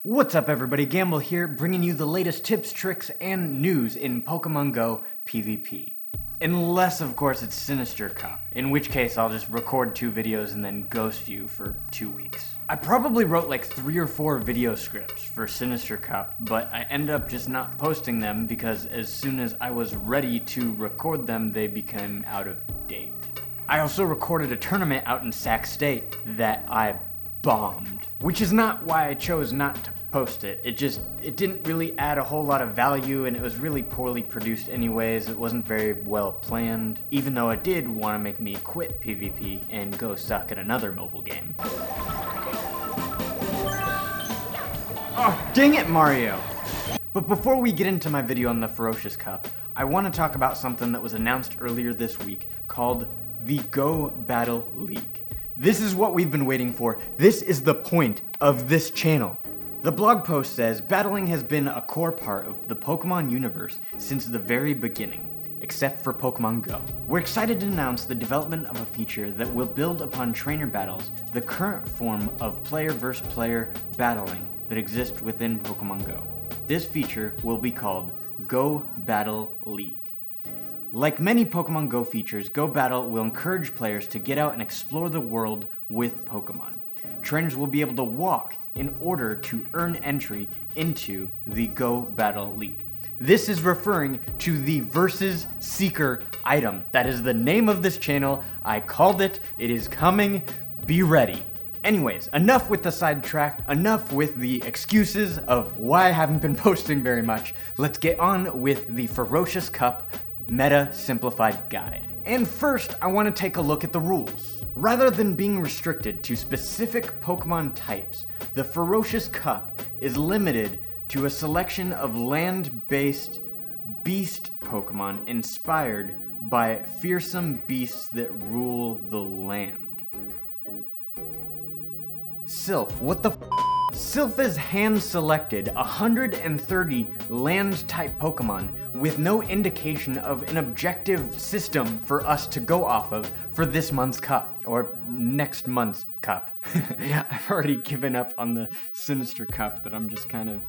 What's up everybody, Gamble here, bringing you the latest tips, tricks, and news in Pokemon Go PvP. Unless, of course, it's Sinister Cup, in which case I'll just record 2 videos and then ghost you for 2 weeks. I probably wrote like 3 or 4 video scripts for Sinister Cup, but I end up just not posting them because as soon as I was ready to record them, they became out of date. I also recorded a tournament out in Sac State that I bombed, which is not why I chose not to post it. It didn't really add a whole lot of value, and it was really poorly produced anyways. It wasn't very well planned, even though it did want to make me quit PvP and go suck at another mobile game. Oh, dang it, Mario! But before we get into my video on the Ferocious Cup, I want to talk about something that was announced earlier this week called the Go Battle League. This is what we've been waiting for. This is the point of this channel. The blog post says, battling has been a core part of the Pokemon universe since the very beginning, except for Pokemon Go. We're excited to announce the development of a feature that will build upon trainer battles, the current form of player versus player battling that exists within Pokemon Go. This feature will be called Go Battle League. Like many Pokemon Go features, Go Battle will encourage players to get out and explore the world with Pokemon. Trainers will be able to walk in order to earn entry into the Go Battle League. This is referring to the Versus Seeker item. That is the name of this channel. I called it. It is coming. Be ready. Anyways, enough with the sidetrack, enough with the excuses of why I haven't been posting very much. Let's get on with the Ferocious Cup Meta Simplified Guide. And first, I want to take a look at the rules. Rather than being restricted to specific Pokemon types, the Ferocious Cup is limited to a selection of land-based beast Pokemon inspired by fearsome beasts that rule the land. Sylph, what the f? Sylph is hand-selected 130 land-type Pokemon with no indication of an objective system for us to go off of for this month's cup, or next month's cup. I've already given up on the Sinister Cup, that I'm just kind of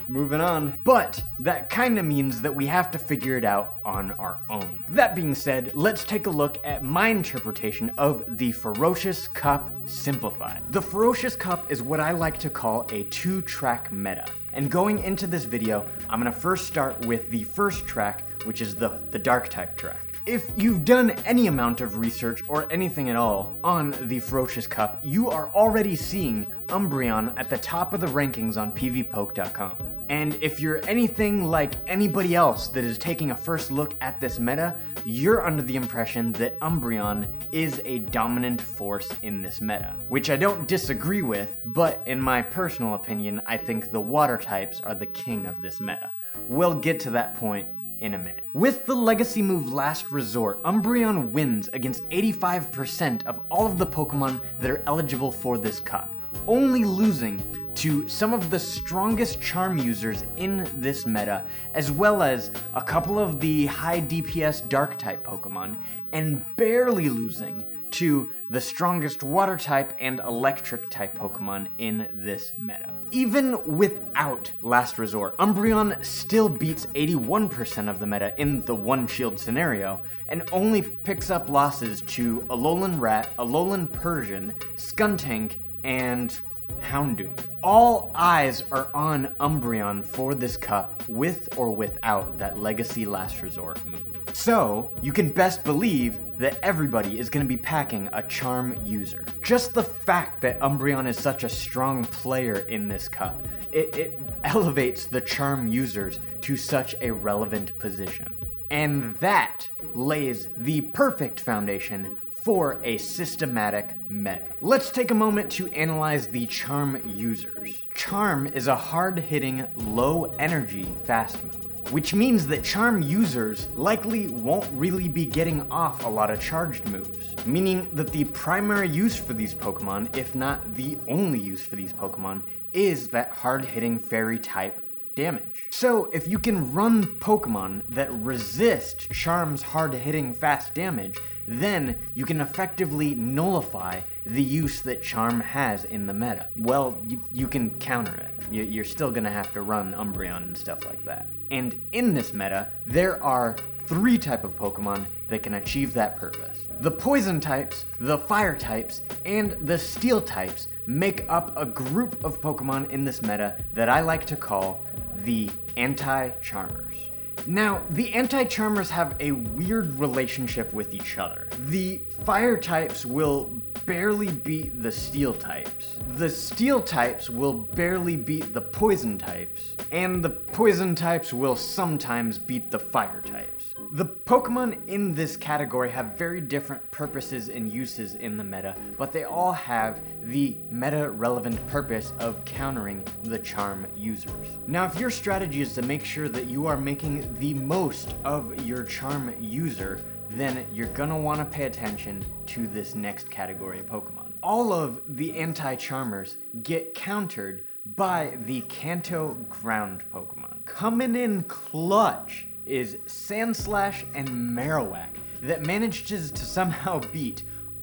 moving on. But that kind of means that we have to figure it out on our own. That being said, let's take a look at my interpretation of the Ferocious Cup Simplified. The Ferocious Cup is what I like to call a 2-track meta. And going into this video, I'm gonna first start with the first track, which is the Dark type track. If you've done any amount of research or anything at all on the Ferocious Cup, you are already seeing Umbreon at the top of the rankings on pvpoke.com. And if you're anything like anybody else that is taking a first look at this meta, you're under the impression that Umbreon is a dominant force in this meta, which I don't disagree with, but in my personal opinion, I think the water types are the king of this meta. We'll get to that point in a minute. With the legacy move Last Resort, Umbreon wins against 85% of all of the Pokemon that are eligible for this cup, only losing to some of the strongest charm users in this meta, as well as a couple of the high DPS dark type Pokemon, and barely losing to the strongest water type and electric type Pokemon in this meta. Even without Last Resort, Umbreon still beats 81% of the meta in the one shield scenario, and only picks up losses to Alolan Rat, Alolan Persian, Skuntank, and Houndoom. All eyes are on Umbreon for this cup, with or without that legacy Last Resort move. So, you can best believe that everybody is going to be packing a charm user. Just the fact that Umbreon is such a strong player in this cup, it elevates the charm users to such a relevant position. And that lays the perfect foundation for a systematic meta. Let's take a moment to analyze the charm users. Charm is a hard-hitting, low-energy fast move, which means that charm users likely won't really be getting off a lot of charged moves, meaning that the primary use for these Pokemon, if not the only use for these Pokemon, is that hard-hitting fairy type damage. So if you can run Pokemon that resist Charm's hard-hitting fast damage, then you can effectively nullify the use that Charm has in the meta? Well, you can counter it. You're still gonna have to run Umbreon and stuff like that. And in this meta, there are 3 types of Pokemon that can achieve that purpose. The Poison types, the Fire types, and the Steel types make up a group of Pokemon in this meta that I like to call the Anti-Charmers. Now, the Anti-Charmers have a weird relationship with each other. The Fire types will barely beat the Steel types. The Steel types will barely beat the Poison types. And the Poison types will sometimes beat the Fire types. The Pokemon in this category have very different purposes and uses in the meta, but they all have the meta-relevant purpose of countering the Charm users. Now, if your strategy is to make sure that you are making the most of your Charm user, then you're gonna wanna pay attention to this next category of Pokemon. All of the Anti-Charmers get countered by the Kanto ground Pokemon. Coming in clutch is Sandslash and Marowak that manages to somehow beat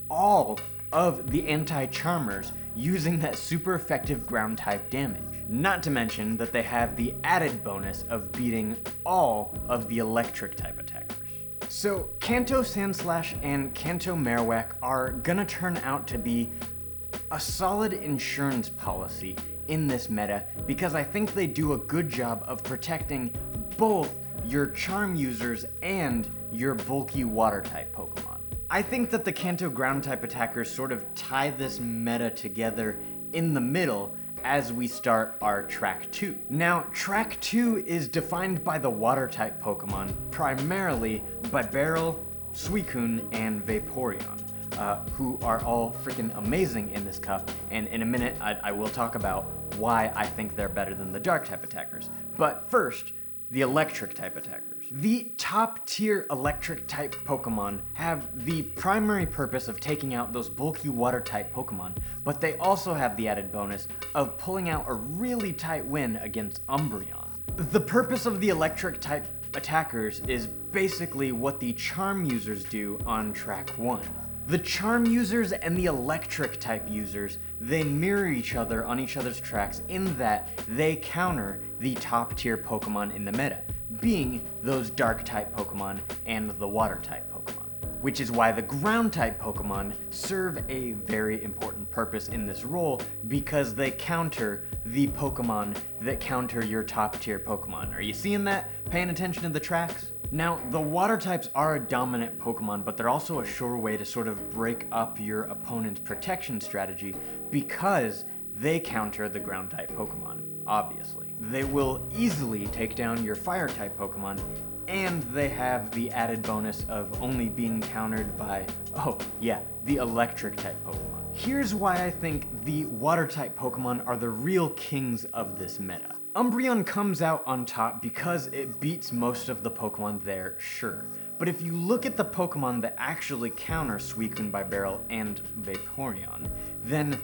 all of the Anti-Charmers using that super effective ground type damage. Not to mention that they have the added bonus of beating all of the electric type attackers. So Kanto Sandslash and Kanto Marowak are gonna turn out to be a solid insurance policy in this meta because I think they do a good job of protecting both your Charm users and your bulky water type Pokemon. I think that the Kanto ground type attackers sort of tie this meta together in the middle as we start our Track 2. Now, Track 2 is defined by the water type Pokemon, primarily by Beryl, Suicune, and Vaporeon, who are all freaking amazing in this cup, and in a minute I will talk about why I think they're better than the dark type attackers. But first, the electric type attackers. The top tier electric type Pokemon have the primary purpose of taking out those bulky water type Pokemon, but they also have the added bonus of pulling out a really tight win against Umbreon. The purpose of the electric type attackers is basically what the Charm users do on Track 1. The Charm users and the electric type users, they mirror each other on each other's tracks in that they counter the top tier Pokemon in the meta, being those dark type Pokemon and the water type Pokemon. Which is why the ground type Pokemon serve a very important purpose in this role because they counter the Pokemon that counter your top tier Pokemon. Are you seeing that? Paying attention to the tracks? Now, the water types are a dominant Pokemon, but they're also a sure way to sort of break up your opponent's protection strategy because they counter the ground type Pokemon, obviously. They will easily take down your fire type Pokemon, and they have the added bonus of only being countered by, the electric type Pokemon. Here's why I think the water type Pokemon are the real kings of this meta. Umbreon comes out on top because it beats most of the Pokemon there, sure. But if you look at the Pokemon that actually counter Suicune, Beryl, and Vaporeon, then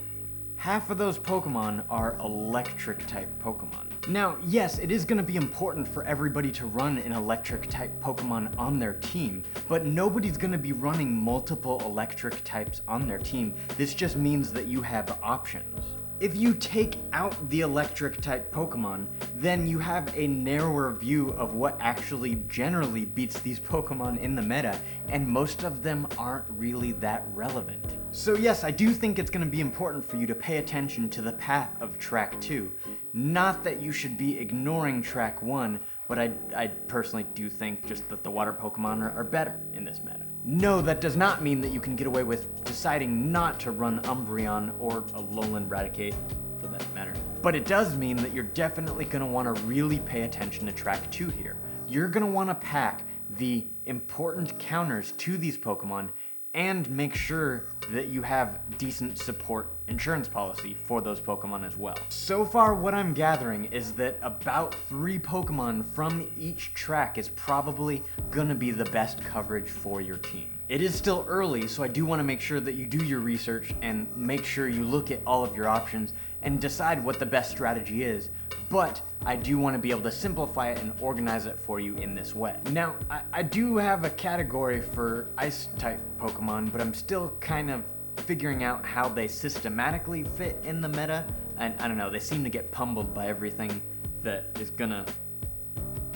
half of those Pokemon are electric type Pokemon. Now, yes, it is going to be important for everybody to run an electric type Pokemon on their team, but nobody's going to be running multiple electric types on their team. This just means that you have options. If you take out the electric type Pokemon, then you have a narrower view of what actually generally beats these Pokemon in the meta, and most of them aren't really that relevant. So yes, I do think it's going to be important for you to pay attention to the path of Track 2. Not that you should be ignoring Track 1, but I personally do think just that the water Pokemon are better in this meta. No, that does not mean that you can get away with deciding not to run Umbreon or a Alolan Raticate, for that matter. But it does mean that you're definitely going to want to really pay attention to Track 2 here. You're going to want to pack the important counters to these Pokemon and make sure that you have decent support insurance policy for those Pokemon as well. So far, what I'm gathering is that about 3 Pokemon from each track is probably gonna be the best coverage for your team. It is still early, so I do want to make sure that you do your research and make sure you look at all of your options and decide what the best strategy is, but I do want to be able to simplify it and organize it for you in this way. Now, I do have a category for Ice-type Pokemon, but I'm still kind of figuring out how they systematically fit in the meta. And I don't know, they seem to get pummeled by everything that is gonna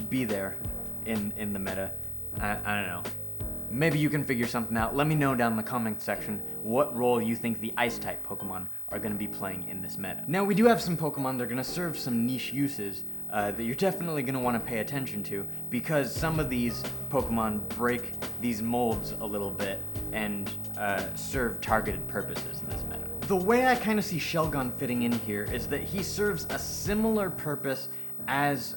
be there in the meta. I don't know. Maybe you can figure something out. Let me know down in the comment section what role you think the Ice-type Pokemon are going to be playing in this meta. Now, we do have some Pokemon that are going to serve some niche uses that you're definitely going to want to pay attention to, because some of these Pokemon break these molds a little bit and serve targeted purposes in this meta. The way I kind of see Shelgon fitting in here is that he serves a similar purpose as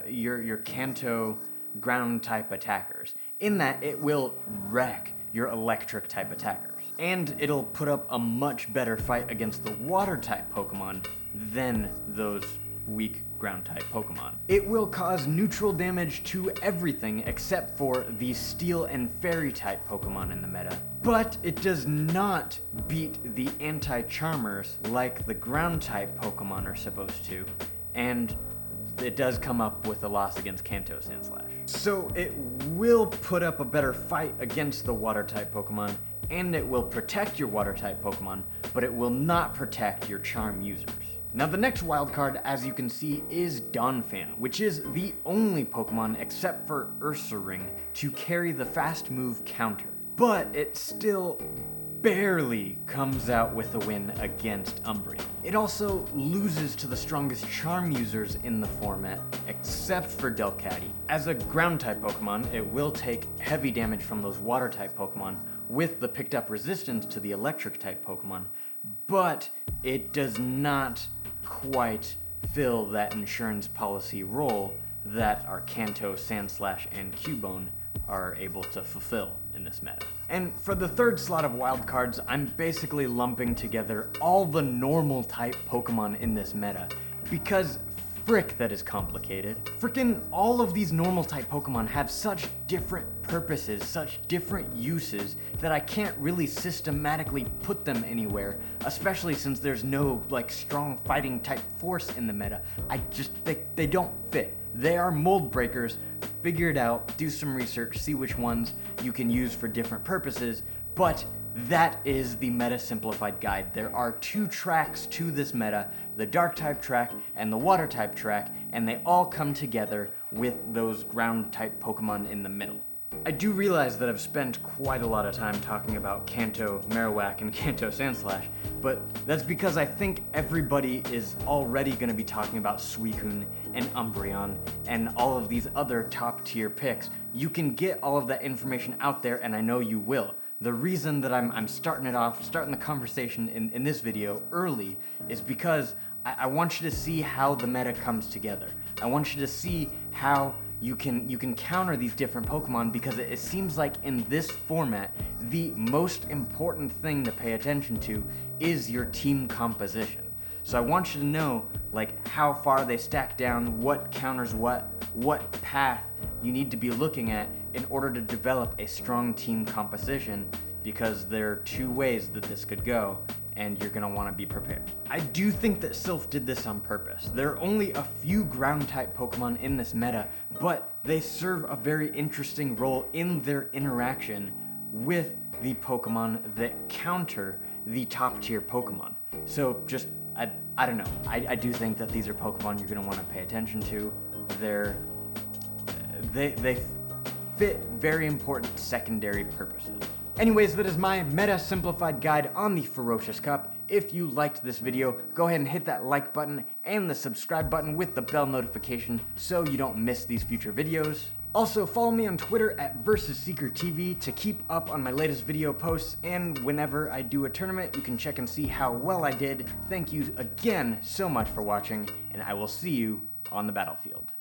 your Kanto ground type attackers, in that it will wreck your electric type attackers. And it'll put up a much better fight against the water type Pokemon than those weak ground type Pokemon. It will cause neutral damage to everything except for the steel and fairy type Pokemon in the meta. But it does not beat the anti-charmers like the ground type Pokemon are supposed to, and it does come up with a loss against Kanto Sandslash. So it will put up a better fight against the water type Pokemon, and it will protect your water type Pokemon, but it will not protect your charm users. Now the next wild card, as you can see, is Donphan, which is the only Pokemon except for Ursaring to carry the fast move counter. But it still barely comes out with a win against Umbreon. It also loses to the strongest charm users in the format, except for Delcatty. As a ground type Pokemon, it will take heavy damage from those water type Pokemon with the picked up resistance to the electric type Pokemon, but it does not quite fill that insurance policy role that our Kanto, Sandslash, and Cubone are able to fulfill in this meta. And for the third slot of wild cards, I'm basically lumping together all the normal type Pokemon in this meta, because frick, that is complicated. Frickin' all of these normal type Pokemon have such different purposes, such different uses, that I can't really systematically put them anywhere, especially since there's no like strong fighting type force in the meta. They don't fit. They are mold breakers. Figure it out, do some research, see which ones you can use for different purposes, but that is the Meta Simplified guide. There are 2 tracks to this meta, the Dark type track and the Water type track, and they all come together with those ground type Pokemon in the middle. I do realize that I've spent quite a lot of time talking about Kanto, Marowak, and Kanto Sandslash, but that's because I think everybody is already going to be talking about Suicune and Umbreon and all of these other top tier picks. You can get all of that information out there, and I know you will. The reason that I'm starting the conversation in this video early is because I want you to see how the meta comes together. I want you to see how you can counter these different Pokemon, because it seems like in this format, the most important thing to pay attention to is your team composition. So I want you to know like how far they stack down, what counters what path you need to be looking at in order to develop a strong team composition, because there are 2 ways that this could go, and you're gonna wanna be prepared. I do think that Sylph did this on purpose. There are only a few ground type Pokemon in this meta, but they serve a very interesting role in their interaction with the Pokemon that counter the top tier Pokemon. So just, I don't know. I do think that these are Pokemon you're gonna wanna pay attention to. They fit very important secondary purposes. Anyways, that is my Meta Simplified guide on the Ferocious Cup. If you liked this video, go ahead and hit that like button and the subscribe button with the bell notification so you don't miss these future videos. Also, follow me on Twitter at VersusSeekerTV to keep up on my latest video posts, and whenever I do a tournament, you can check and see how well I did. Thank you again so much for watching, and I will see you on the battlefield.